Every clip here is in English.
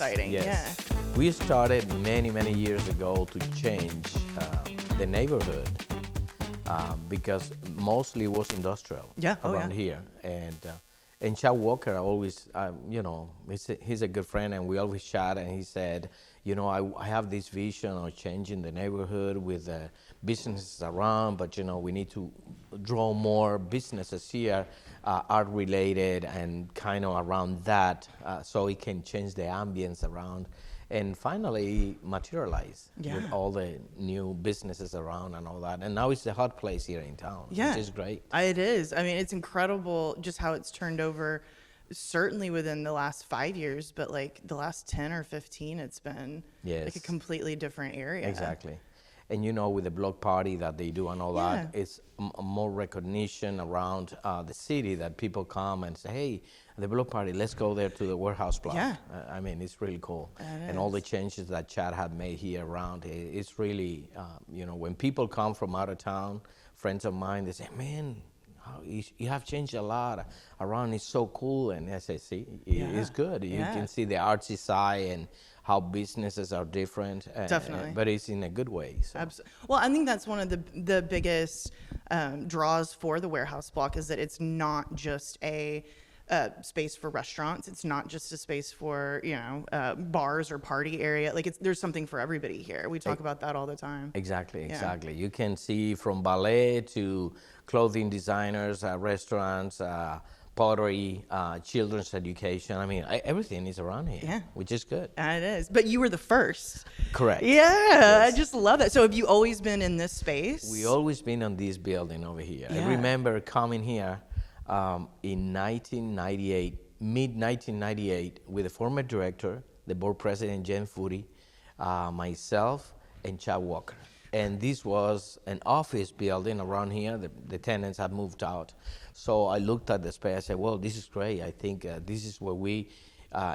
exciting. Yes. Yeah. We started many years ago to change the neighborhood because mostly it was industrial around here. And Chad Walker always, he's a good friend, and we always chat, and he said, I have this vision of changing the neighborhood with businesses around, but, we need to draw more businesses here, art-related and kind of around that, so it can change the ambience around. And finally materialize with all the new businesses around and all that. And now it's a hot place here in town, which is great. It is. I mean, it's incredible just how it's turned over, certainly within the last 5 years, but like the last 10 or 15, it's been like a completely different area. Exactly. And with the block party that they do and all that, it's more recognition around the city that people come and say, hey, the block party, let's go there to the warehouse block. I mean, it's really cool. And all the changes that Chad had made here around, it's really, when people come from out of town, friends of mine, they say, man, you have changed a lot around, it's so cool. And I say, see, it's good. You can see the artsy side and how businesses are different. Definitely. But it's in a good way. So. Absolutely. Well, I think that's one of the biggest draws for the warehouse block is that it's not just a space for restaurants. It's not just a space for, bars or party area. Like there's something for everybody here. We talk about that all the time. Exactly. You can see from ballet to clothing designers, restaurants, pottery, children's education. I mean, everything is around here, which is good. It is. But you were the first. Correct. I just love that. So have you always been in this space? We always been on this building over here. I remember coming here in 1998, mid-1998, with the former director, the board president, Jen Footy, myself, and Chad Walker. And this was an office building around here. The tenants had moved out. So I looked at the space. I said, well, this is great. I think this is what we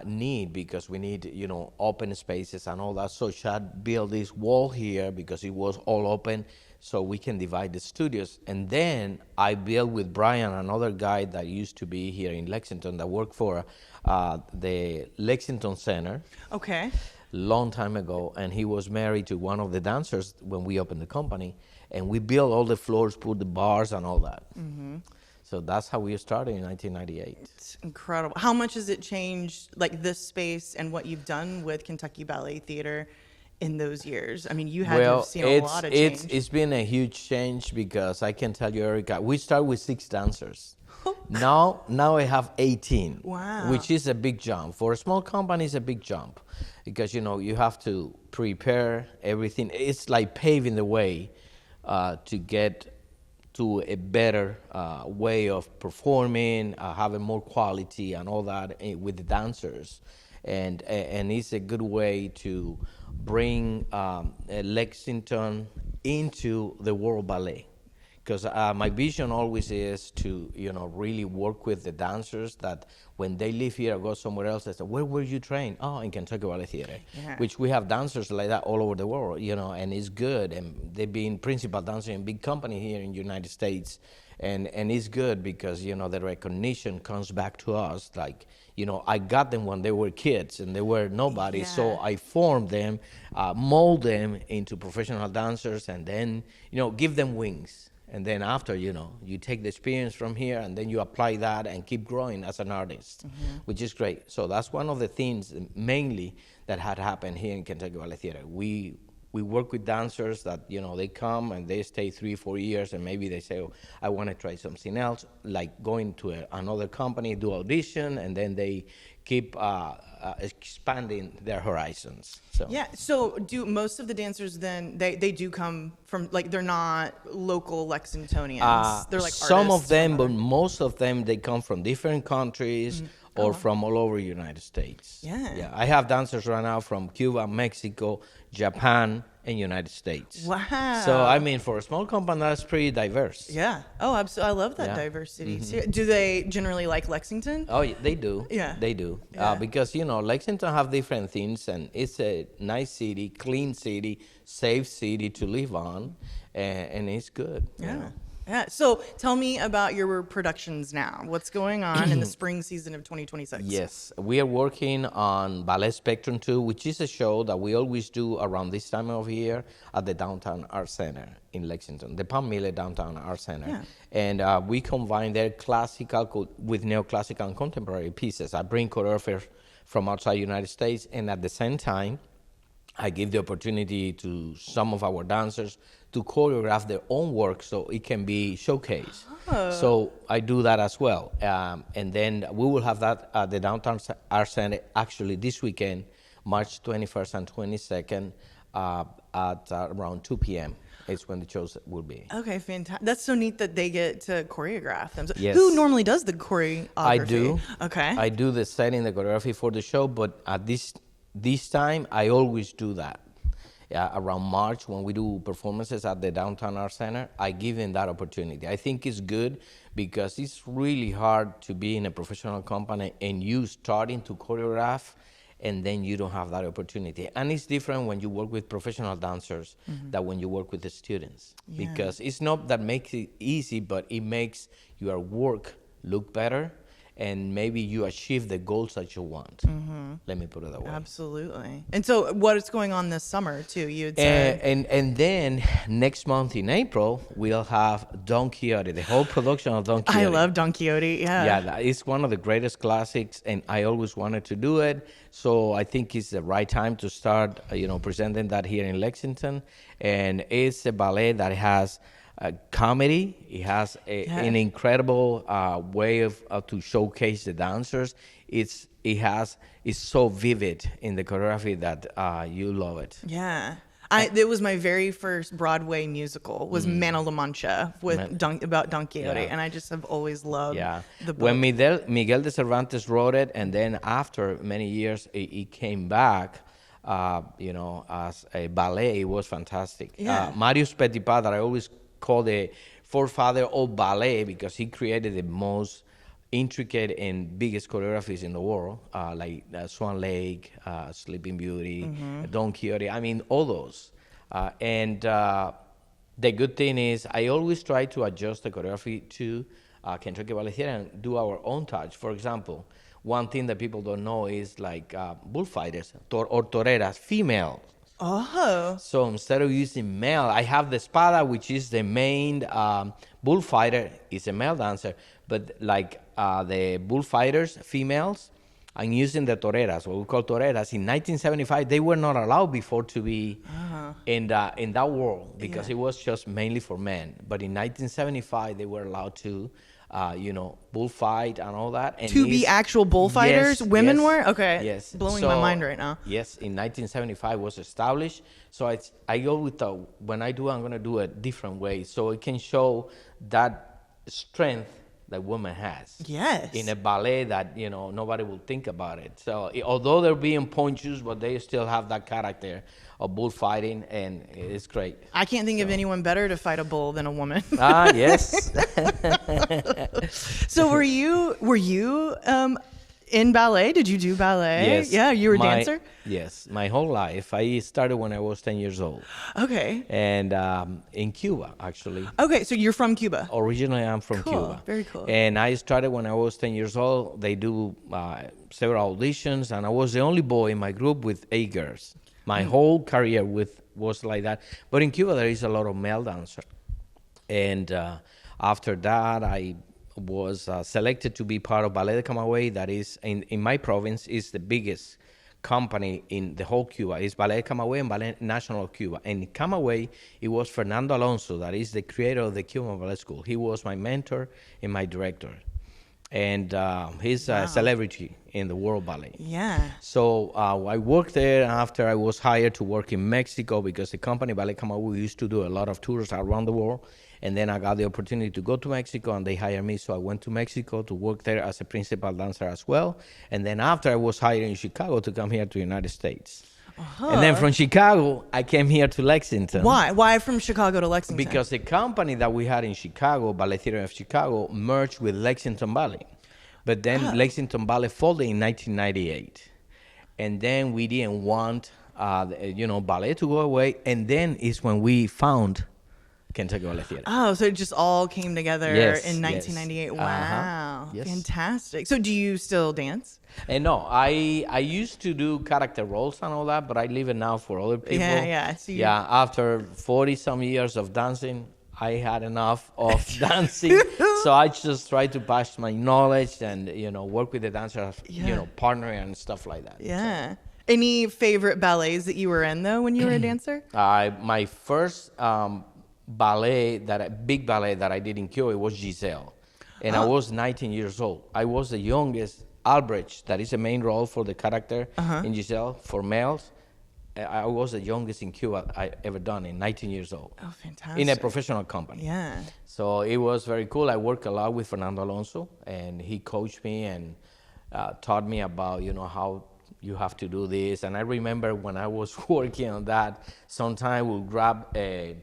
need, because we need, open spaces and all that. So Chad built this wall here because it was all open, so we can divide the studios. And then I built with Brian, another guy that used to be here in Lexington that worked for the Lexington Center. Okay. Long time ago, and he was married to one of the dancers when we opened the company, and we built all the floors, put the bars and all that. Mm-hmm. So that's how we started in 1998. It's incredible. How much has it changed, like this space and what you've done with Kentucky Ballet Theatre in those years? I mean, you had to have seen a lot of change. It's been a huge change, because I can tell you, Erica, we started with 6 dancers. Now I have 18. Wow. Which is a big jump. For a small company, it's a big jump, because, you have to prepare everything. It's like paving the way to get to a better way of performing, having more quality and all that with the dancers. And it's a good way to bring Lexington into the world ballet. Because my vision always is to, really work with the dancers that when they leave here or go somewhere else, they say, where were you trained? Oh, in Kentucky Ballet Theatre. Which we have dancers like that all over the world, and it's good. And they've been principal dancer in big company here in the United States. And it's good because, the recognition comes back to us. Like, I got them when they were kids and they were nobody. So I formed them, mold them into professional dancers, and then, give them wings. And then after, you take the experience from here, and then you apply that and keep growing as an artist, which is great. So that's one of the things mainly that had happened here in Kentucky Ballet Theatre. We work with dancers that, they come and they stay 3-4 years, and maybe they say, oh, I want to try something else, like going to another company, do audition, and then they keep expanding their horizons. So do most of the dancers then, they do come from, like, they're not local Lexingtonians, they're like some artists of them, but most of them, they come from different countries or from all over the United States. I have dancers right now from Cuba, Mexico, Japan, and United States. Wow. So, I mean, for a small company, that's pretty diverse. Oh, absolutely. I love that diversity. Do they generally like Lexington? Oh, they do. They do. Because, Lexington have different things, and it's a nice city, clean city, safe city to live on, and it's good. Yeah. So tell me about your productions now. What's going on in the spring season of 2026? Yes, we are working on Ballet Spectrum 2, which is a show that we always do around this time of year at the Downtown Art Center in Lexington, the Palm Miller Downtown Art Center. Yeah. And we combine their classical with neoclassical and contemporary pieces. I bring choreographers from outside the United States, and at the same time, I give the opportunity to some of our dancers to choreograph their own work so it can be showcased. So I do that as well. And then we will have that at the Downtown Art Center actually this weekend, March 21st and 22nd at around 2 p.m. It's when the shows will be. Okay, fantastic. That's so neat that they get to choreograph them. Yes. Who normally does the choreography? I do. Okay. I do the setting, the choreography for the show, but at this time, I always do that. Around March, when we do performances at the Downtown Art Center, I give them that opportunity. I think it's good because it's really hard to be in a professional company and you starting to choreograph and then you don't have that opportunity. And it's different when you work with professional dancers than when you work with the students. Yeah. Because it's not that makes it easy, but it makes your work look better and maybe you achieve the goals that you want. Let me put it that way. Absolutely. And so what's going on this summer too? You'd say. And then next month in April, we'll have Don Quixote, the whole production of Don Quixote. I love Don Quixote. Yeah. Yeah, it's one of the greatest classics, and I always wanted to do it. So I think it's the right time to start, presenting that here in Lexington. And it's a ballet that has comedy. It has an incredible way of to showcase the dancers. It's so vivid in the choreography that you love it. Yeah. It was my very first Broadway musical was Mana La Mancha about Don Quixote, and I just have always loved the book. When Miguel de Cervantes wrote it, and then after many years, it came back, as a ballet. It was fantastic. Yeah. Marius Petipa, that I always call the forefather of ballet because he created the most intricate and biggest choreographies in the world, like Swan Lake, Sleeping Beauty, Don Quixote. I mean, all those. And the good thing is I always try to adjust the choreography to Kentucky Ballet Theatre and do our own touch. For example, one thing that people don't know is like bullfighters or toreras, female. Oh. So instead of using male, I have the espada, which is the main bullfighter, is a male dancer. But like the bullfighters, females, I'm using the toreras, what we call toreras. In 1975, they were not allowed before to be in that world because it was just mainly for men. But in 1975, they were allowed to, bullfight and all that. And to be actual bullfighters, women were? Okay. Yes. Blowing my mind right now. Yes, in 1975 was established. So I go with when I do, I'm going to do it different way. So it can show that strength that woman has. Yes. In a ballet that, nobody will think about it. So although they're being pointers, but they still have that character of bullfighting, and it's great. I can't think of anyone better to fight a bull than a woman. Yes. So were you in ballet? Did you do ballet? Yes. Yeah, you were a dancer? Yes, my whole life. I started when I was 10 years old. Okay. And in Cuba, actually. Okay, so you're from Cuba. Originally, I'm from Cuba. Very cool. And I started when I was 10 years old. They do several auditions, and I was the only boy in my group with 8 girls. My whole career was like that. But in Cuba, there is a lot of male dancers. And after that, I was selected to be part of Ballet de Camagüey. That is, in my province, is the biggest company in the whole Cuba. It's Ballet de Camagüey and Ballet National of Cuba. And in Camagüey, it was Fernando Alonso, that is the creator of the Cuban Ballet School. He was my mentor and my director. And he's a celebrity in the world ballet. Yeah. So I worked there after I was hired to work in Mexico because the company Ballet Camagüey used to do a lot of tours around the world. And then I got the opportunity to go to Mexico, and they hired me. So I went to Mexico to work there as a principal dancer as well. And then after I was hired in Chicago to come here to the United States. And then from Chicago, I came here to Lexington. Why? Why from Chicago to Lexington? Because the company that we had in Chicago, Ballet Theatre of Chicago, merged with Lexington Ballet. But then Lexington Ballet folded in 1998. And then we didn't want, ballet to go away. And then is when we found Kentucky Ballet Theatre. Oh, so it just all came together Yes, in yes. 1998. Uh-huh. Wow. Yes. Fantastic. So do you still dance? And no, I used to do character roles and all that, but I leave it now for other people. Yeah. So Yeah, after 40 some years of dancing, I had enough of dancing. So I just try to pass my knowledge and, work with the dancers, partner and stuff like that. Yeah. Any favorite ballets that you were in though when you were a dancer? My first big ballet that I did in Cuba was Giselle. And I was 19 years old. I was the youngest Albrecht, that is the main role for the character in Giselle for males. I was the youngest in Cuba I ever done in 19 years old. Oh, fantastic. In a professional company. Yeah. So it was very cool. I worked a lot with Fernando Alonso, and he coached me and taught me about, how you have to do this. And I remember when I was working on that, sometimes we'll grab a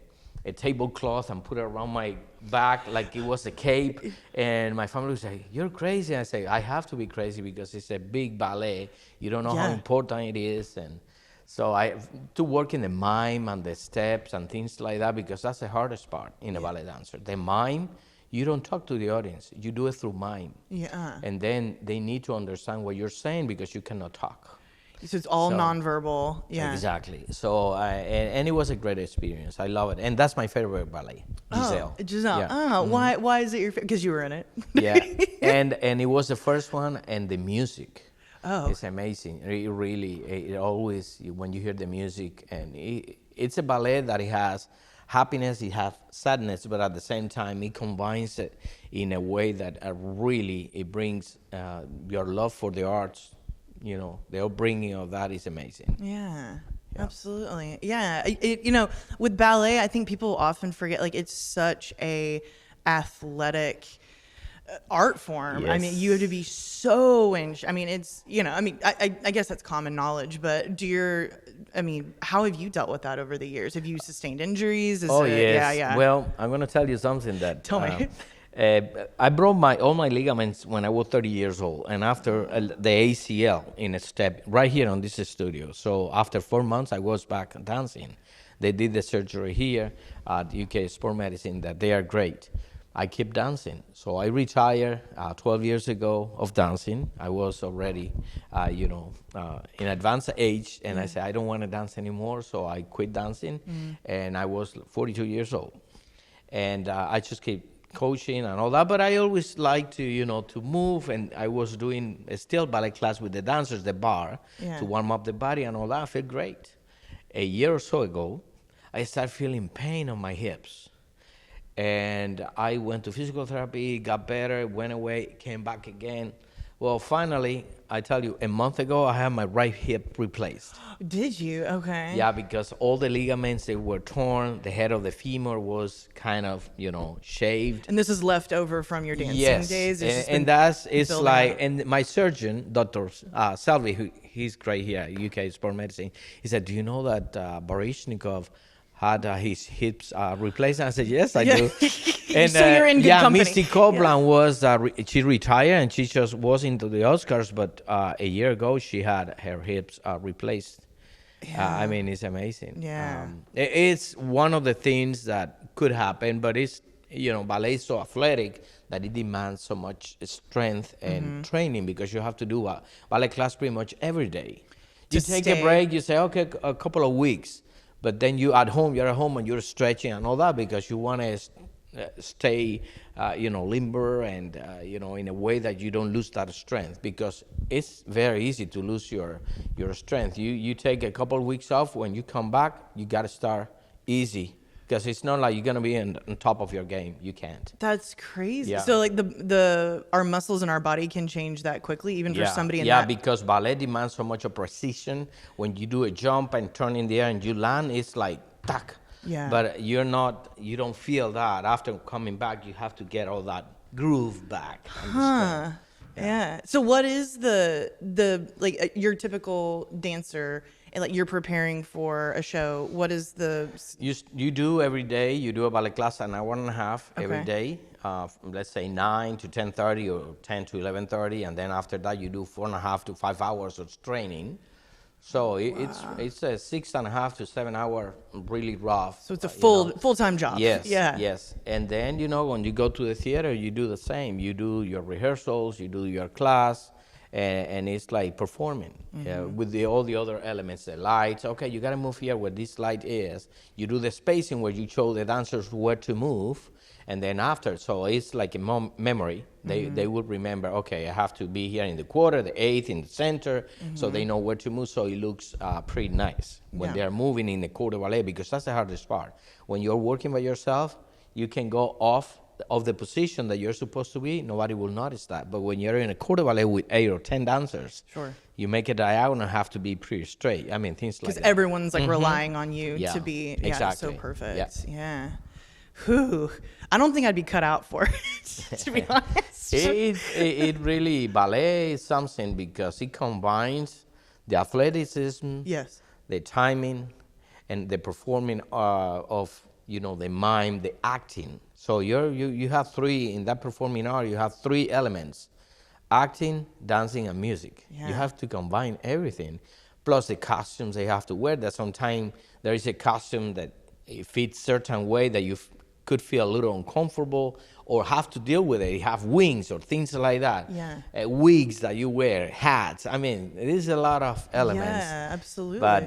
tablecloth and put it around my back like it was a cape, and my family would say, "You're crazy." I say, "I have to be crazy because it's a big ballet. You don't know how important it is." And so I to work in the mime and the steps and things like that, because that's the hardest part in a ballet dancer. The mime, you don't talk to the audience. You do it through mime. Yeah. And then they need to understand what you're saying because you cannot talk. So it's all nonverbal. Yeah. Exactly. So, and it was a great experience. I love it. And that's my favorite ballet, Giselle. Oh, Giselle. Yeah. Oh, why is it your favorite? Because you were in it. Yeah. And it was the first one, and the music. Oh. It's amazing. It always, when you hear the music, and it's a ballet that it has happiness, it has sadness, but at the same time, it combines it in a way that it brings your love for the arts. The upbringing of that is amazing. Yeah, absolutely. Yeah, with ballet, I think people often forget, like, it's such a athletic art form. Yes. I mean, you have to be so it's, I guess that's common knowledge, but how have you dealt with that over the years? Have you sustained injuries? Yes. Yeah. Well, I'm going to tell you something that... Tell me. I broke all my ligaments when I was 30 years old, and after the ACL in a step right here on this studio. So after 4 months, I was back dancing. They did the surgery here at UK Sport Medicine. That they are great. I keep dancing. So I retired 12 years ago of dancing. I was already, in advanced age, and I said I don't want to dance anymore. So I quit dancing, and I was 42 years old, and I just keep coaching and all that, but I always like to to move, and I was doing a still ballet class with the dancers, the bar, to warm up the body and all that. I felt great. A year or so ago, I started feeling pain on my hips, and I went to physical therapy, got better, went away, came back again. Well, finally, I tell you, a month ago, I had my right hip replaced. Did you? Okay. Yeah, because all the ligaments, they were torn. The head of the femur was kind of, shaved. And this is left over from your dancing days? And my surgeon, Dr. Salvi, he's great here at UK Sport Medicine, he said, "Do you know that Baryshnikov had his hips replaced?" And I said, "Yes, I do." And, so you're in good company. Misty Copeland was, she retired, and she just was into the Oscars, but a year ago, she had her hips replaced. Yeah. It's amazing. Yeah. It's one of the things that could happen, but it's, ballet is so athletic that it demands so much strength and training, because you have to do a ballet class pretty much every day. You take a break, you say, okay, a couple of weeks, but then you're at home and you're stretching and all that, because you want to stay, limber and, in a way that you don't lose that strength, because it's very easy to lose your strength. You take a couple of weeks off. When you come back, you got to start easy, because it's not like you're going to be on top of your game. You can't. That's crazy. Yeah. So like our muscles in our body can change that quickly, even for somebody in that. Yeah, because ballet demands so much of precision. When you do a jump and turn in the air and you land, it's like, tack. Yeah. But you don't feel that. After coming back, you have to get all that groove back. Huh. Yeah. So what is the your typical dancer, and like you're preparing for a show, what is the... You do every day, you do a ballet class an hour and a half every day. Let's say 9 to 10:30 or 10 to 11:30, and then after that you do 4.5 to 5 hours of training. So it's a 6.5 to 7 hour really rough. So it's a you know. full-time job. Yes, Yeah. yes. And then, when you go to the theater, you do the same. You do your rehearsals, you do your class, and it's like performing with all the other elements, the lights. Okay, you got to move here where this light is. You do the spacing where you show the dancers where to move, and then after. So it's like a memory. They would remember, okay, I have to be here in the quarter, the eighth, in the center, so they know where to move, so it looks pretty nice when Yeah. they're moving in the corps de ballet, because that's the hardest part. When you're working by yourself, you can go off of the position that you're supposed to be, nobody will notice that. But when you're in a corps de ballet with 8 or 10 dancers, Sure. you make a diagonal have to be pretty straight. I mean, things like Because that. everyone's like relying on you Yeah, to be exactly. so perfect. Yeah. Yeah. Whew. I don't think I'd be cut out for it, to be honest. It really, ballet is something because it combines the athleticism, Yes. the timing, and the performing of the mime, the acting. So you have three in that performing art. You have three elements: acting, dancing, and music. Yeah. You have to combine everything, plus the costumes they have to wear. That sometimes there is a costume that it fits certain way that you could feel a little uncomfortable or have to deal with it. You have wings or things like that. Yeah. Wigs that you wear, hats. I mean, it is a lot of elements. Yeah, absolutely. But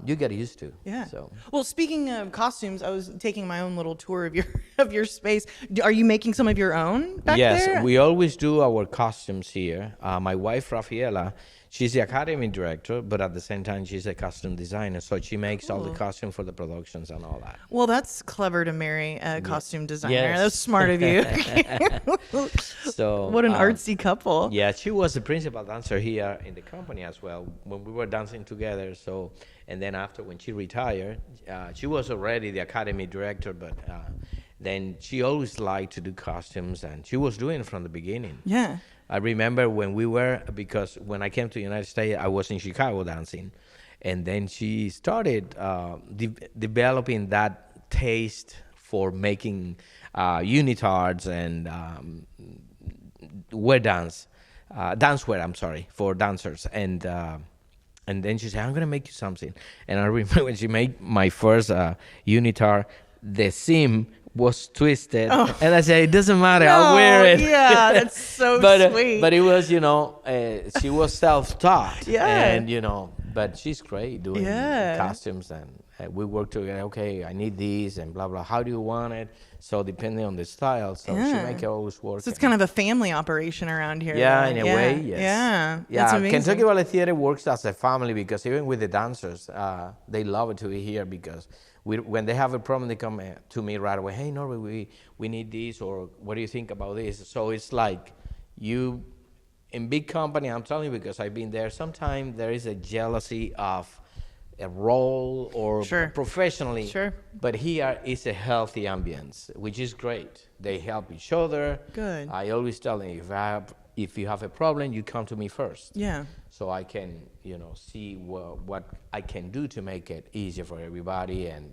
you get used to. Yeah. So. Well, speaking of costumes, I was taking my own little tour of your space. Are you making some of your own back there? Yes, we always do our costumes here. My wife, Rafaela, she's the academy director, but at the same time, she's a costume designer. So she makes all the costumes for the productions and all that. Well, that's clever to marry a costume designer. Yes. That's smart of you. So What an artsy couple. Yeah, she was the principal dancer here in the company as well when we were dancing together. So, and then after when she retired, she was already the academy director, but then she always liked to do costumes, and she was doing it from the beginning. Yeah. I remember because when I came to the United States, I was in Chicago dancing, and then she started developing that taste for making unitards and dancewear. I'm sorry, for dancers, and then she said, "I'm gonna make you something." And I remember when she made my first unitard, the seam was twisted, and I said, "It doesn't matter, I'll wear it." Yeah, that's so sweet. But it was, she was self-taught, Yeah. and but she's great doing Yeah. costumes, and we work together. Okay, I need these, and blah blah. How do you want it? So depending on the style, so she Yeah. make it always work. So it's kind of a family operation around here. Yeah, then. in a way, yes. Yeah, Yeah, that's amazing. Kentucky Ballet Theatre works as a family because even with the dancers, they love it to be here because when they have a problem, they come to me right away. Hey, Norbe, we need this, or what do you think about this? So it's like in big company, I'm telling you because I've been there, sometimes there is a jealousy of a role or Sure. professionally. Sure. But here is a healthy ambience, which is great. They help each other. Good. I always tell them, if you have a problem, you come to me first. Yeah. So I can, see what I can do to make it easier for everybody and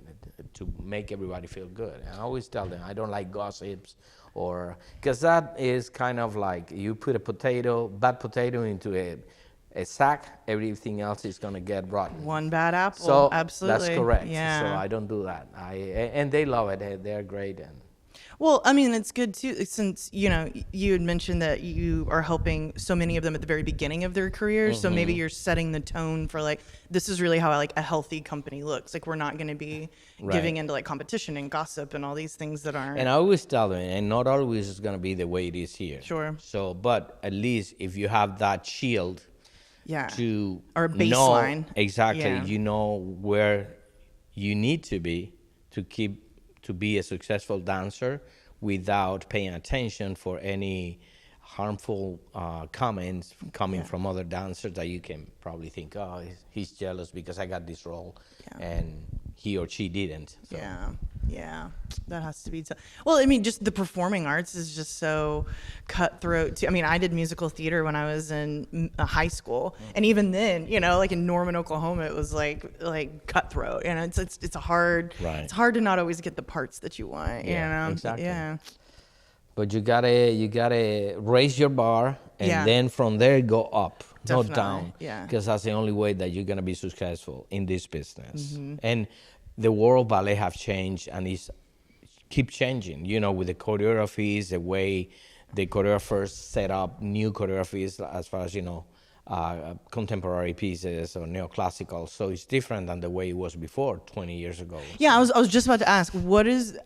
to make everybody feel good. And I always tell them, I don't like gossips because that is kind of like you put a bad potato into a sack, everything else is going to get rotten. One bad apple. So absolutely. that's correct. Yeah. So I don't do that. And they love it. They're great. And Well, I mean, it's good too, since, you had mentioned that you are helping so many of them at the very beginning of their career. So maybe you're setting the tone for this is really how a healthy company looks. We're not going to be giving into competition and gossip and all these things that aren't. And I always tell them, and not always is going to be the way it is here. Sure. So, but at least if you have that shield Yeah. to Or a baseline. know exactly, Yeah. you know where you need to be to be a successful dancer without paying attention for any harmful comments coming from other dancers that you can probably think, oh, he's jealous because I got this role and he or she didn't. So. Yeah, that has to be well, I mean, just the performing arts is just so cutthroat too. I mean, I did musical theater when I was in high school, and even then, in Norman, Oklahoma, it was like cutthroat. It's hard. Right. It's hard to not always get the parts that you want. Exactly. Yeah. But you gotta raise your bar, and then from there go up. not Definitely, down, yeah. because that's the only way that you're gonna be successful in this business. And the world ballet have changed, and it's keep changing. You know, with the choreographies, the way the choreographers set up new choreographies, as far as contemporary pieces or neoclassical. So it's different than the way it was before 20 years ago. Yeah, I was just about to ask,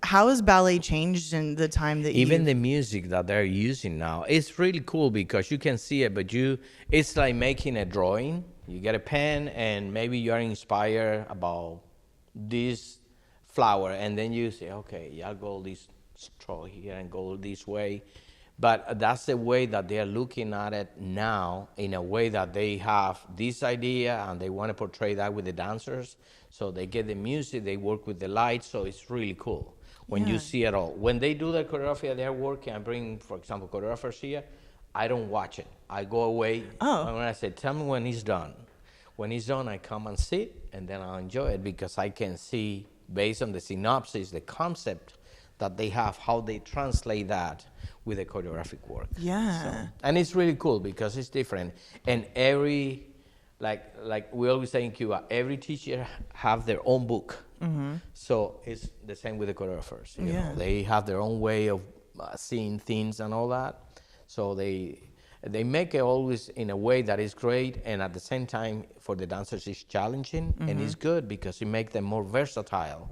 how has ballet changed in the time that Even the music that they're using now, it's really cool because you can see it, but it's like making a drawing. You get a pen and maybe you are inspired about this flower, and then you say, okay, I'll go this straw here and go this way. But that's the way that they're looking at it now, in a way that they have this idea and they want to portray that with the dancers. So they get the music, they work with the lights, so it's really cool when you see it all. When they do the choreography, they're working. I bring, for example, choreographers here. I don't watch it. I go away. Oh. And when I say, tell me when he's done. When he's done, I come and sit, and then I'll enjoy it because I can see, based on the synopsis, the concept that they have, how they translate that with the choreographic work. Yeah. So, and it's really cool because it's different. And every, like we always say in Cuba, every teacher have their own book. So it's the same with the choreographers. You know, they have their own way of seeing things and all that. So they make it always in a way that is great, and at the same time for the dancers it's challenging, and it's good because it makes them more versatile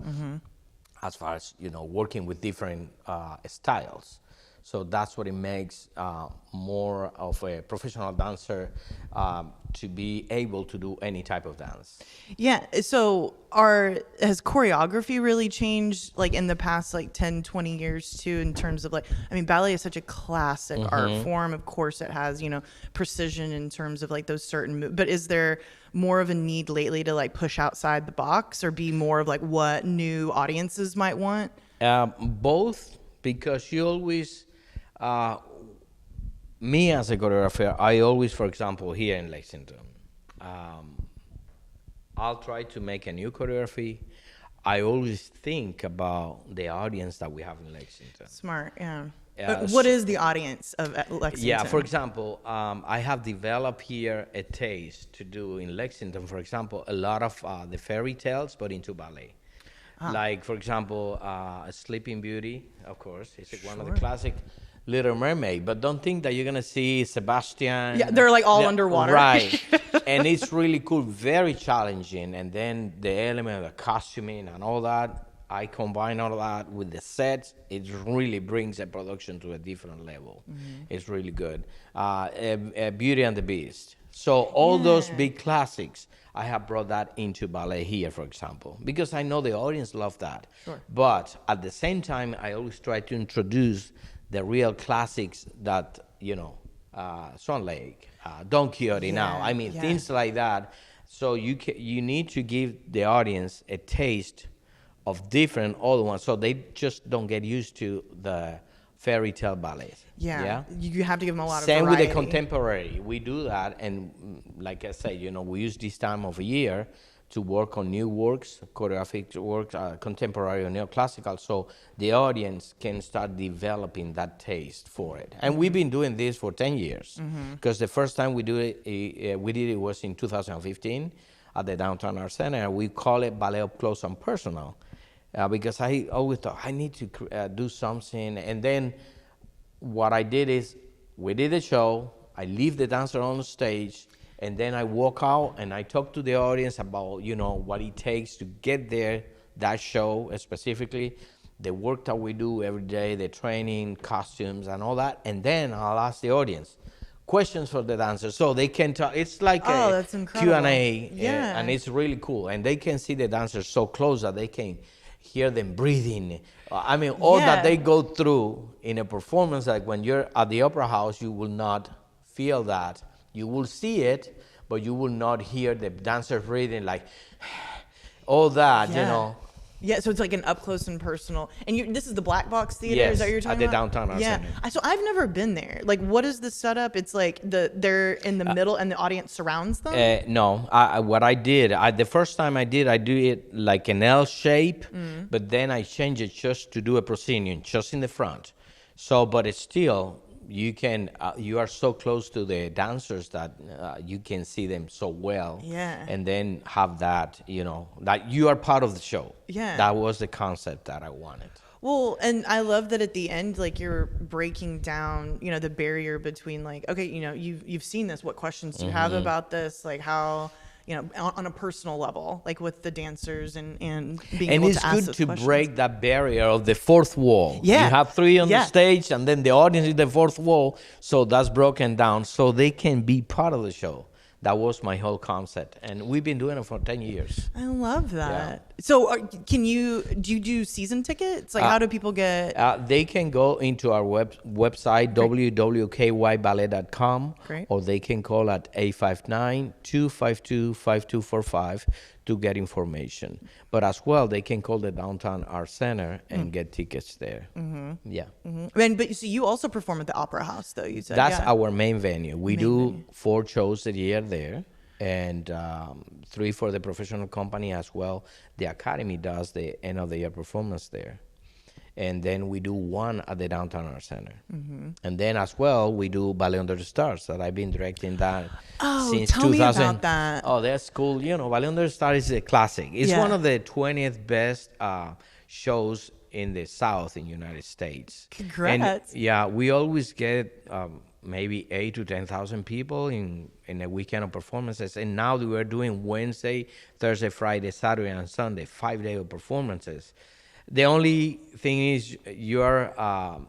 as far as working with different styles. So that's what it makes more of a professional dancer to be able to do any type of dance. Yeah. So has choreography really changed like in the past 10, 20 years too, in terms of ballet is such a classic art form. Of course it has, precision in terms of those certain but is there more of a need lately to push outside the box or be more of what new audiences might want? Both, because you always me as a choreographer, I always, for example, here in Lexington, I'll try to make a new choreography. I always think about the audience that we have in Lexington. Smart, yeah. What is the audience of Lexington? Yeah, for example, I have developed here a taste to do in Lexington, for example, a lot of the fairy tales, but into ballet. Like, for example, Sleeping Beauty, of course, is one of the classic Little Mermaid, but don't think that you're going to see Sebastian. Yeah, they're all underwater. Right. And it's really cool, very challenging. And then the element of the costuming and all that, I combine all that with the sets. It really brings a production to a different level. It's really good. Beauty and the Beast. So all those big classics, I have brought that into ballet here, for example, because I know the audience love that. Sure. But at the same time, I always try to introduce the real classics that, Swan Lake, Don Quixote now. Things like that. So you need to give the audience a taste of different other ones, so they just don't get used to the fairy tale ballet. Yeah. You have to give them a lot of Same variety. with the contemporary. We do that, and like I said, we use this time of year to work on new works, choreographic works, contemporary or neoclassical, so the audience can start developing that taste for it. And we've been doing this for 10 years, because the first time we did it was in 2015 at the Downtown Art Center. We call it Ballet Up Close and Personal, because I always thought I need to do something. And then what I did is we did a show, I leave the dancer on the stage, and then I walk out and I talk to the audience about, what it takes to get there, that show specifically, the work that we do every day, the training, costumes, and all that. And then I'll ask the audience questions for the dancers so they can talk. It's like a that's incredible. Q&A, Yeah. and it's really cool. And they can see the dancers so close that they can hear them breathing. All that they go through in a performance, like when you're at the opera house, you will not feel that. You will see it, but you will not hear the dancers breathing, like all that, Yeah, so it's an up close and personal. And this is the Black Box Theater, Yes, is that what you're talking about? at the Downtown Art Center. So I've never been there. What is the setup? It's they're in the middle and the audience surrounds them? No, what I did, the first time I do it like an L shape, but then I changed it just to do a proscenium, just in the front. So, but it's still, you are so close to the dancers that you can see them so well. Yeah. And then have that, that you are part of the show. Yeah. That was the concept that I wanted. Well, and I love that at the end, like you're breaking down, the barrier between like, okay, you've seen this. What questions do you have about this? Like how, on a personal level, like with the dancers and being And able it's to ask good those to questions. break that barrier of the fourth wall. Yeah. You have three on Yeah. the stage, and then the audience is the fourth wall. So that's broken down so they can be part of the show. That was my whole concept, and we've been doing it for 10 years. I love that. So do you do season tickets? Like how do people get? They can go into our website, www.kyballet.com, Great. or they can call at 859-252-5245 to get information. But as well, they can call the Downtown Art Center and get tickets there. Yeah. But so you also perform at the Opera House, though, you said. That's yeah. our main venue. We Main do venue. 4 shows a year there, and 3 for the professional company as well. The Academy does the end of the year performance there. And then we do 1 at the Downtown Art Center. And then as well, we do Ballet Under the Stars, that I've been directing that since tell me 2000. about that. Oh, that's cool. Ballet Under the Stars is a classic. It's Yeah. one of the 20th best shows in the South in the United States. Congrats. And, yeah, we always get maybe 8 to 10,000 people in a weekend of performances. And now we are doing Wednesday, Thursday, Friday, Saturday, and Sunday, 5 days of performances. The only thing is the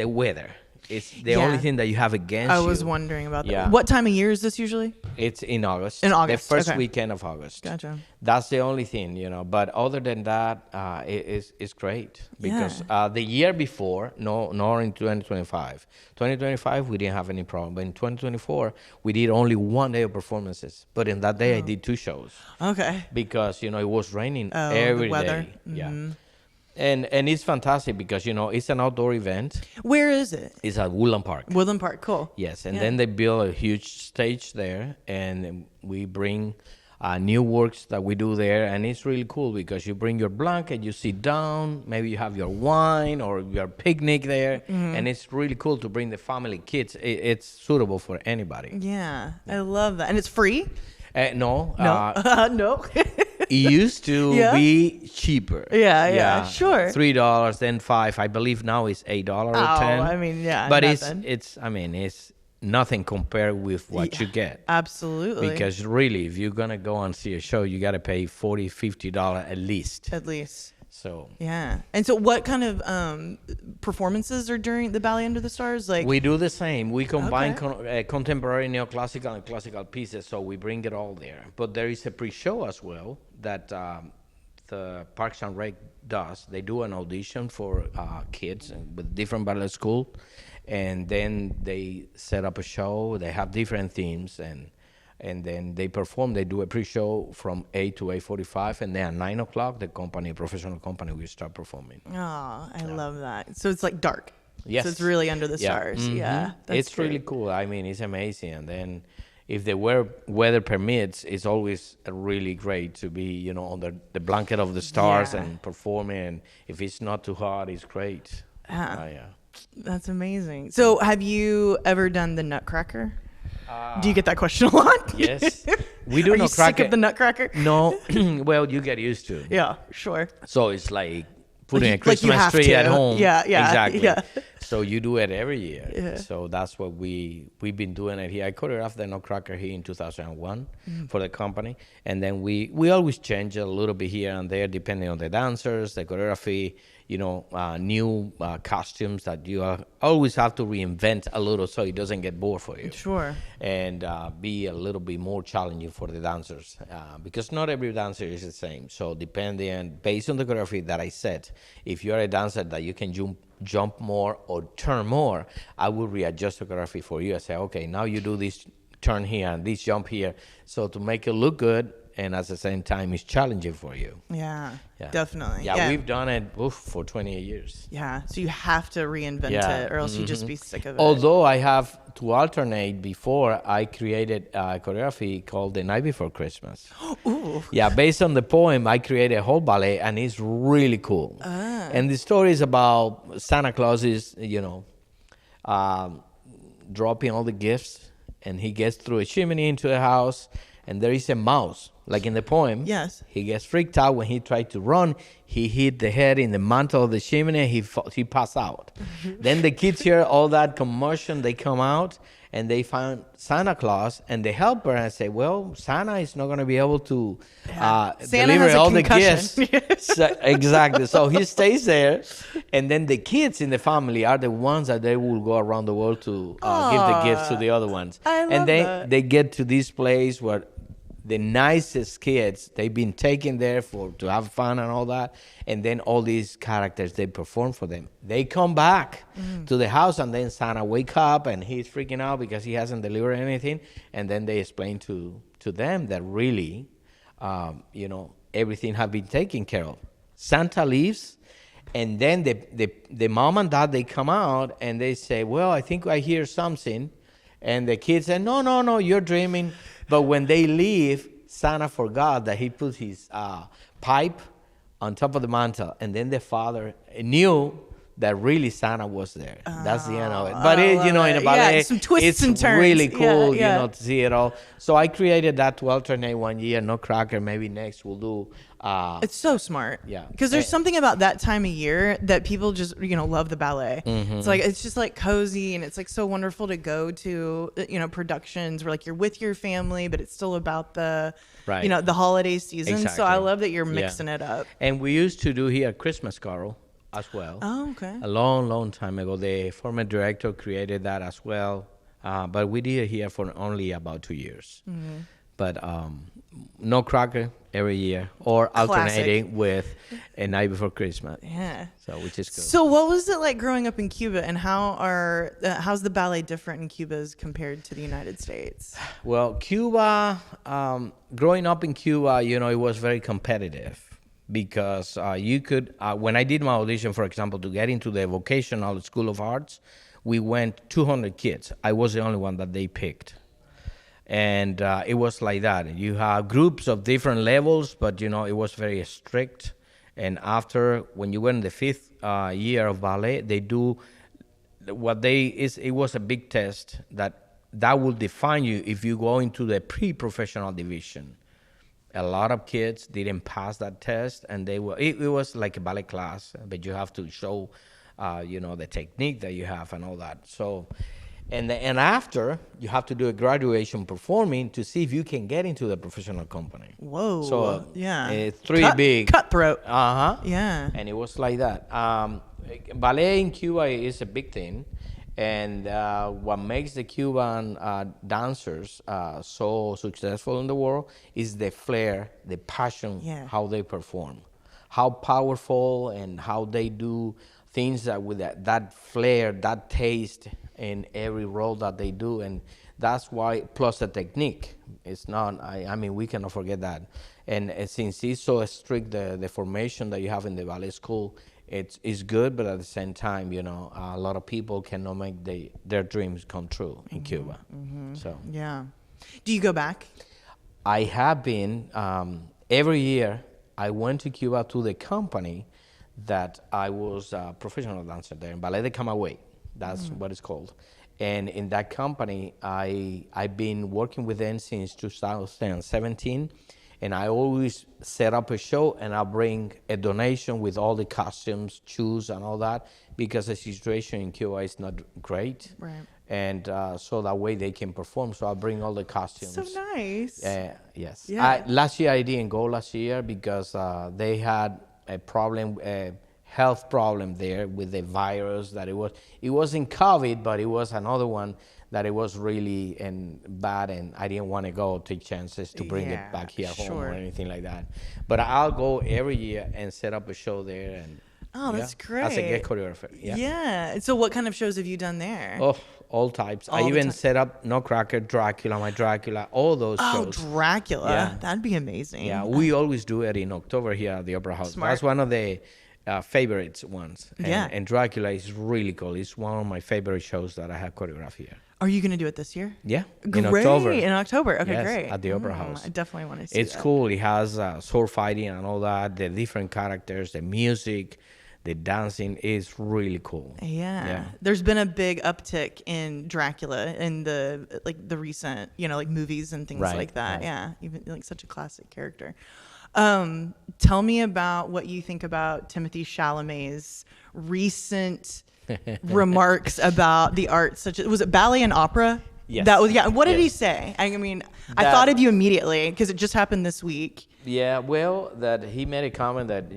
weather. It's the Yeah. only thing that you have against you. I was wondering about that. Yeah. What time of year is this usually? It's in August. In August, The first okay. weekend of August. Gotcha. That's the only thing, But other than that, it's great. Because Yeah. the year before, nor in 2025. 2025, we didn't have any problem. But in 2024, we did only 1 day of performances. But in that day, I did 2 shows. Okay. Because, it was raining Oh, every the weather. day. Yeah. And it's fantastic because, it's an outdoor event. Where is it? It's at Woodland Park. Woodland Park. Cool. Yes, and Yeah. then they build a huge stage there, and we bring new works that we do there, and it's really cool because you bring your blanket, you sit down, maybe you have your wine or your picnic there, and it's really cool to bring the family, kids. It's suitable for anybody. Yeah, I love that. And it's free? No, No. No. it used to Yeah? be cheaper. Yeah, sure. $3, then $5. I believe now it's $8 or $10. I mean, yeah. But nothing. it's nothing compared with what you get. Absolutely. Because really, if you're gonna go and see a show, you gotta pay $40-50 at least. At least. So Yeah. And so what kind of performances are during the Ballet Under the Stars? Like we do the same. We combine Okay. contemporary, neoclassical, and classical pieces. So we bring it all there. But there is a pre-show as well that the Parks and Rec does. They do an audition for kids with different ballet school, and then they set up a show. They have different themes, and then they perform. They do a pre-show from 8 to 8:45, and then at 9 o'clock, the professional company, will start performing. Oh, I love that. So it's like dark. Yes. So it's really under the Yeah. stars. Mhm. Yeah. That's It's really great. cool. I mean, it's amazing. And then if the weather permits, it's always really great to be, under the blanket of the stars Yeah. and performing. And if it's not too hot, it's great. Yeah. Yeah. That's amazing. So have you ever done the Nutcracker? Do you get that question a lot? Yes. We do Are you Nutcracker. sick of the Nutcracker? No. Well, you get used to it. Yeah, sure. So it's like putting you- a like you Christmas have tree to. at home. Yeah, yeah, Exactly. yeah. So you do it every year. Yeah. So that's what we've been doing it here. I choreographed the Nutcracker here in 2001 for the company. And then we always change it a little bit here and there depending on the dancers, the choreography, new costumes that you always have to reinvent a little so it doesn't get bored for you. Sure. And be a little bit more challenging for the dancers because not every dancer is the same. So based on the choreography that I set, if you're a dancer that you can jump more or turn more, I will readjust the choreography for you. I say, okay, now you do this turn here and this jump here. So to make it look good and at the same time it's challenging for you. Yeah, Yeah. definitely. Yeah, we've done it for 28 years. Yeah, so you have to reinvent Yeah. it or else you just be sick of it. Although I have to alternate before, I created a choreography called The Night Before Christmas. Ooh. Yeah, based on the poem, I created a whole ballet, and it's really cool. And the story is about Santa Claus is, um, dropping all the gifts, and he gets through a chimney into the house, and there is a mouse, like in the poem. Yes. He gets freaked out when he tried to run. He hit the head in the mantle of the chimney. He passed out. Then the kids hear all that commotion. They come out, and they find Santa Claus, and they help her and say, well, Santa is not going to be able to Santa deliver has a all the concussion. gifts. So, exactly. So he stays there, and then the kids in the family are the ones that they will go around the world to give the gifts to the other ones. I love and then that. they get to this place where the nicest kids, they've been taken there to have fun and all that, and then all these characters, they perform for them. They come back to the house, and then Santa wake up, and he's freaking out because he hasn't delivered anything, and then they explain to them that really, everything have been taken care of. Santa leaves, and then the mom and dad, they come out, and they say, well, I think I hear something, and the kids say, no, you're dreaming. But when they leave, Santa forgot that he put his pipe on top of the mantle, and then the father knew that really Santa was there. That's the end of it. But in a ballet, some twists and it's turns. really cool, Yeah. to see it all. So I created that to alternate one year, Nutcracker. Maybe next we'll do. It's so smart. Yeah. Because there's something about that time of year that people just, love the ballet. Mm-hmm. It's just like cozy, and it's like so wonderful to go to, productions where like you're with your family, but it's still about the, Right. the holiday season. So Exactly. I love that you're Yeah. mixing it up. And we used to do here Christmas Carol as well. Oh, okay. A long, long time ago. The former director created that as well. But we did it here for only about 2 years. Mm-hmm. But Nutcracker every year, or alternating with A Night Before Christmas. Yeah. So, which is good. So what was it like growing up in Cuba, and how's the ballet different in Cuba as compared to the United States? Well, Cuba, growing up in Cuba, it was very competitive because you could, when I did my audition, for example, to get into the vocational School of Arts, we went 200 kids. I was the only one that they picked. And it was like that. You have groups of different levels, but, it was very strict. And after, when you went in the 5th year of ballet, they do it was a big test that will define you if you go into the pre-professional division. A lot of kids didn't pass that test, and it was like a ballet class, but you have to show, the technique that you have and all that. So, and after, you have to do a graduation performing to see if you can get into the professional company. Whoa. So, yeah. It's pretty big. Cutthroat. Uh-huh. Yeah. And it was like that. Ballet in Cuba is a big thing. And what makes the Cuban dancers so successful in the world is the flair, the passion, how they perform, how powerful, and how they do things with that flair, that taste in every role that they do. And that's why, plus the technique. It's not, we cannot forget that. And since it's so strict, the formation that you have in the ballet school, it's good, but at the same time, a lot of people cannot make their dreams come true in Cuba. Mm-hmm. So yeah. Do you go back? I have been every year. I went to Cuba to the company that I was a professional dancer there in Ballet de Camagüey. That's what it's called. And in that company, I've been working with them since 2017. And I always set up a show, and I bring a donation with all the costumes, shoes, and all that, because the situation in Cuba is not great. Right. And so that way they can perform. So I bring all the costumes. So nice. Yes. Yeah. Last year I didn't go because they had a problem, a health problem there with the virus. It wasn't COVID, but it was another one that it was really bad, and I didn't want to go take chances to bring it back here home or anything like that. But I'll go every year and set up a show there. And that's great. As a guest choreographer. Yeah. So what kind of shows have you done there? Oh, all types. I even set up Nutcracker, my Dracula, all those shows. Oh, Dracula. Yeah. That'd be amazing. Yeah, we always do it in October here at the Opera House. Smart. That's one of the favorites ones. And Dracula is really cool. It's one of my favorite shows that I have choreographed here. Are you going to do it this year? Yeah, great. in October. In October. Okay, yes, great. At the Opera House. I definitely want to see It's that. cool. It has sword fighting and all that, the different characters, the music, The dancing is really cool. Yeah. There's been a big uptick in Dracula in the recent, movies and things like that. Right. Yeah. Even like such a classic character. Tell me about what you think about Timothée Chalamet's recent remarks about the arts, such as, was it ballet and opera? Yes. That was, yeah. What did Yes. he say? I mean, I thought of you immediately because it just happened this week. Yeah, well, that he made a comment that,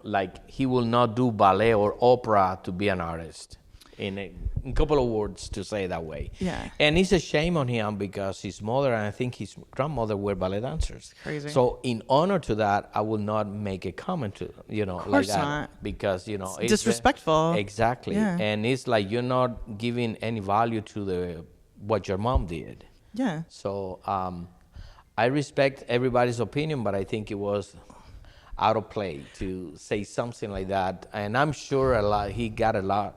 like he will not do ballet or opera to be an artist. In a couple of words to say it that way. Yeah. And it's a shame on him because his mother and I think his grandmother were ballet dancers. Crazy. So in honor to that, I will not make a comment to, like that. Not. Because, It's disrespectful. Exactly. Yeah. And it's like you're not giving any value to what your mom did. Yeah. So I respect everybody's opinion, but I think it was out of play to say something like that. And I'm sure he got a lot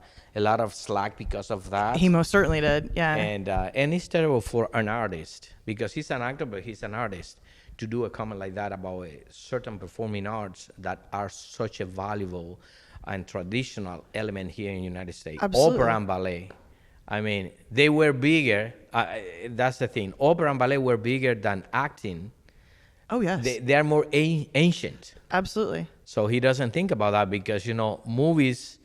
of slack because of that. He most certainly did. Yeah. And it's terrible for an artist because he's an actor, but he's an artist to do a comment like that about a certain performing arts that are such a valuable and traditional element here in the United States. Absolutely. Opera and ballet. I mean, they were bigger. That's the thing. Opera and ballet were bigger than acting. Oh, yes. They are more ancient. Absolutely. So he doesn't think about that because, movies,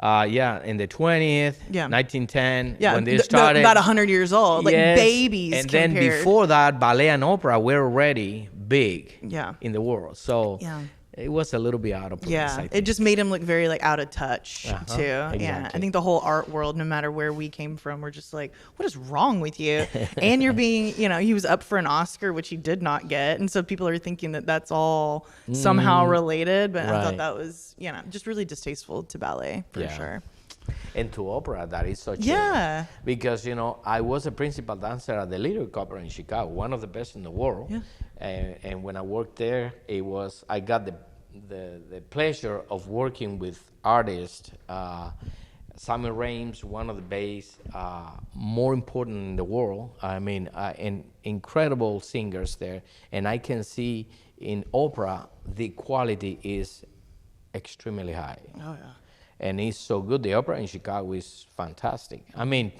in the 20th, 1910, when they started. About 100 years old, like yes, babies and compared. then before that, ballet and opera were already big in the world. So it was a little bit out of place. Yeah, it just made him look very out of touch too. Exactly. Yeah, I think the whole art world, no matter where we came from, we're just like, what is wrong with you? And you're being, he was up for an Oscar, which he did not get, and so people are thinking that that's all somehow related. But I thought that was, just really distasteful to ballet for sure. And to opera, that is such because, I was a principal dancer at the Lyric Opera in Chicago, one of the best in the world. Yeah. And when I worked there, I got the pleasure of working with artists, Samuel Rames, one of the best, more important in the world. I mean, and incredible singers there. And I can see in opera, the quality is extremely high. Oh, yeah. And it's so good. The opera in Chicago is fantastic. I mean,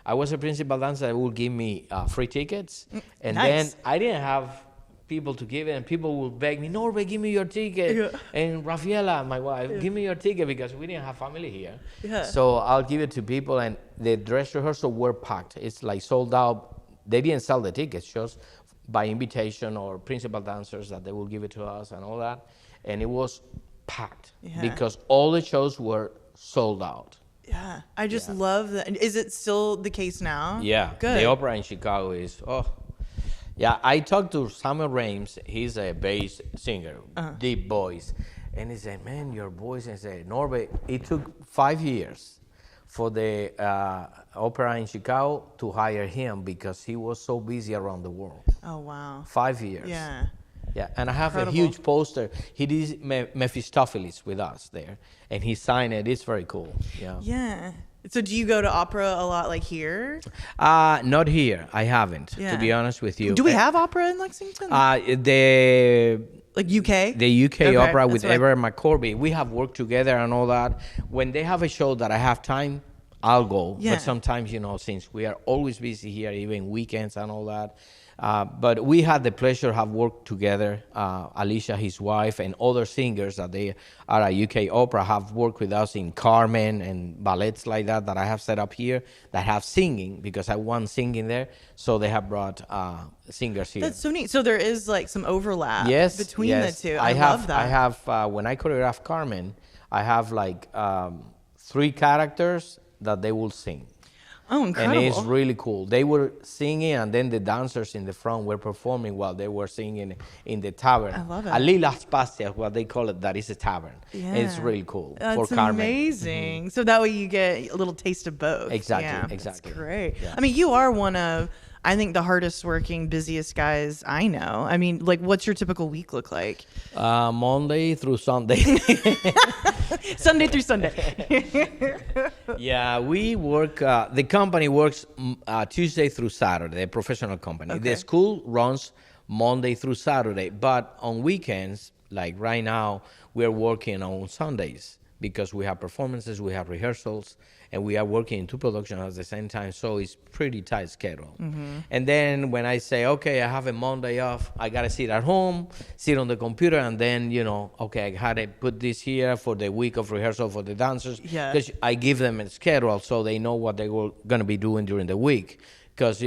I was a principal dancer that would give me free tickets. And then I didn't have people to give it, and people would beg me, Norbe, give me your ticket. Yeah. And Rafaela, my wife, give me your ticket because we didn't have family here. Yeah. So I'll give it to people, and the dress rehearsal were packed. It's like sold out. They didn't sell the tickets, just by invitation or principal dancers that they will give it to us and all that. And it was packed because all the shows were sold out. Yeah, I just love that. Is it still the case now? Yeah, good. The opera in Chicago is, yeah, I talked to Samuel Rames. He's a bass singer, deep voice. And he said, man, your voice. And I said, Norbe, it took 5 years for the opera in Chicago to hire him because he was so busy around the world. Oh, wow. 5 years. Yeah. Yeah, and I have Incredible. a huge poster. He did Mephistopheles with us there, and he signed it. It's very cool. Yeah. Yeah. So do you go to opera a lot, like here? Not here. I haven't, to be honest with you. Do we have opera in Lexington? The like UK? The UK opera with Everett McCorby. We have worked together and all that. When they have a show that I have time, I'll go. Yeah. But sometimes, since we are always busy here, even weekends and all that. But we had the pleasure to have worked together. Alicia, his wife, and other singers that they are at UK Opera have worked with us in Carmen and ballets like that I have set up here that have singing because I want singing there. So they have brought singers here. That's so neat. So there is some overlap between the two. I love that. I have, when I choreograph Carmen, I have 3 characters that they will sing. Oh, incredible. And it's really cool. They were singing, and then the dancers in the front were performing while they were singing in the tavern. I love it. A Lila Spacia, what they call it, that is a tavern. Yeah. It's really cool That's for Carmen. Amazing. Mm-hmm. So that way you get a little taste of both. Exactly, That's great. Yeah. I mean, you are one of, I think, the hardest working, busiest guys I know. I mean, what's your typical week look like? Monday through Sunday. Sunday through Sunday. Yeah, we work, the company works Tuesday through Saturday, a professional company. Okay. The school runs Monday through Saturday, but on weekends, Like right now, we're working on Sundays because we have performances, we have rehearsals, and we are working in 2 productions at the same time. So it's pretty tight schedule. And then when I say, okay, I have a Monday off, I got to sit at home, sit on the computer, and then, okay, I had to put this here for the week of rehearsal for the dancers. Yeah. Because I give them a schedule so they know what they were going to be doing during the week. Because,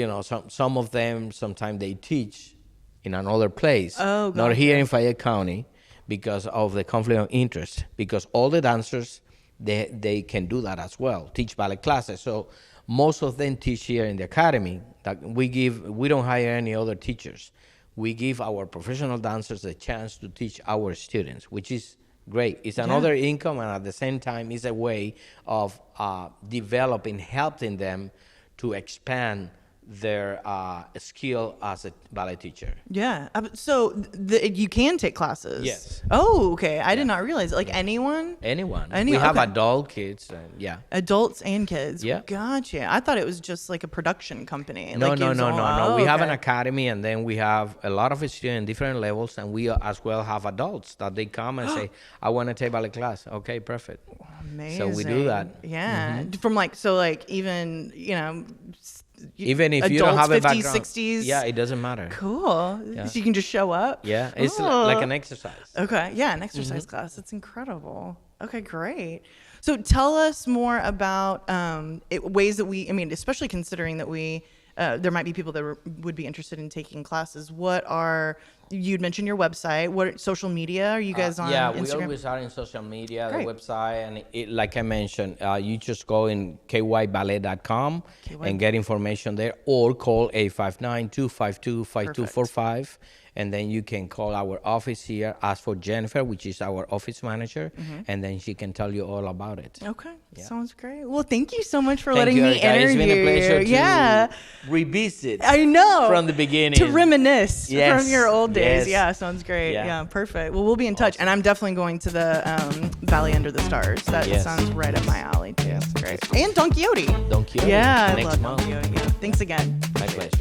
some of them, sometimes they teach in another place, not here in Fayette County, because of the conflict of interest. Because all the dancers, they can do that as well, teach ballet classes. So most of them teach here in the academy. That we don't hire any other teachers. We give our professional dancers a chance to teach our students, which is great. It's another income, and at the same time, it's a way of developing, helping them to expand their skill as a ballet teacher. Yeah. So you can take classes? Yes. Oh, okay. I did not realize. Like anyone? Anyone. We have adult kids. Adults and kids. Yeah. Gotcha. I thought it was just like a production company. No. We have an okay. academy, and then we have a lot of students in different levels, and we as well have adults that they come and say, I want to take ballet class. Okay, perfect. Amazing. So we do that. Yeah. From even, even if adults, you don't have 50s, a background, 60s. yeah, it doesn't matter. Cool. Yeah. So you can just show up. Yeah, it's like an exercise. Okay. Yeah, an exercise class. That's incredible. Okay, great. So tell us more about ways that especially considering that there might be people that would be interested in taking classes. You'd mentioned your website. What social media are you guys on? Yeah, Instagram? we always are in social media, Great. the website, and like I mentioned, you just go in kyballet.com and get information there, or call 859-252-5245, and then you can call our office here, ask for Jennifer, which is our office manager, and then she can tell you all about it. Okay, Yeah. Sounds great. Well, thank you so much for Thank letting you, me Erica. interview It's been a pleasure you. to revisit. I know. From the beginning. To reminisce Yes. from your old days. Yes. Yeah, sounds great. Yeah. Yeah, perfect. Well, we'll be in touch. Awesome. And I'm definitely going to the Ballet Under the Stars. That Yes. sounds right up my alley, too. Yes. Great. And Don Quixote. Don Quixote Yeah, I next love Don month. Quixote. Yeah. Thanks again. My pleasure.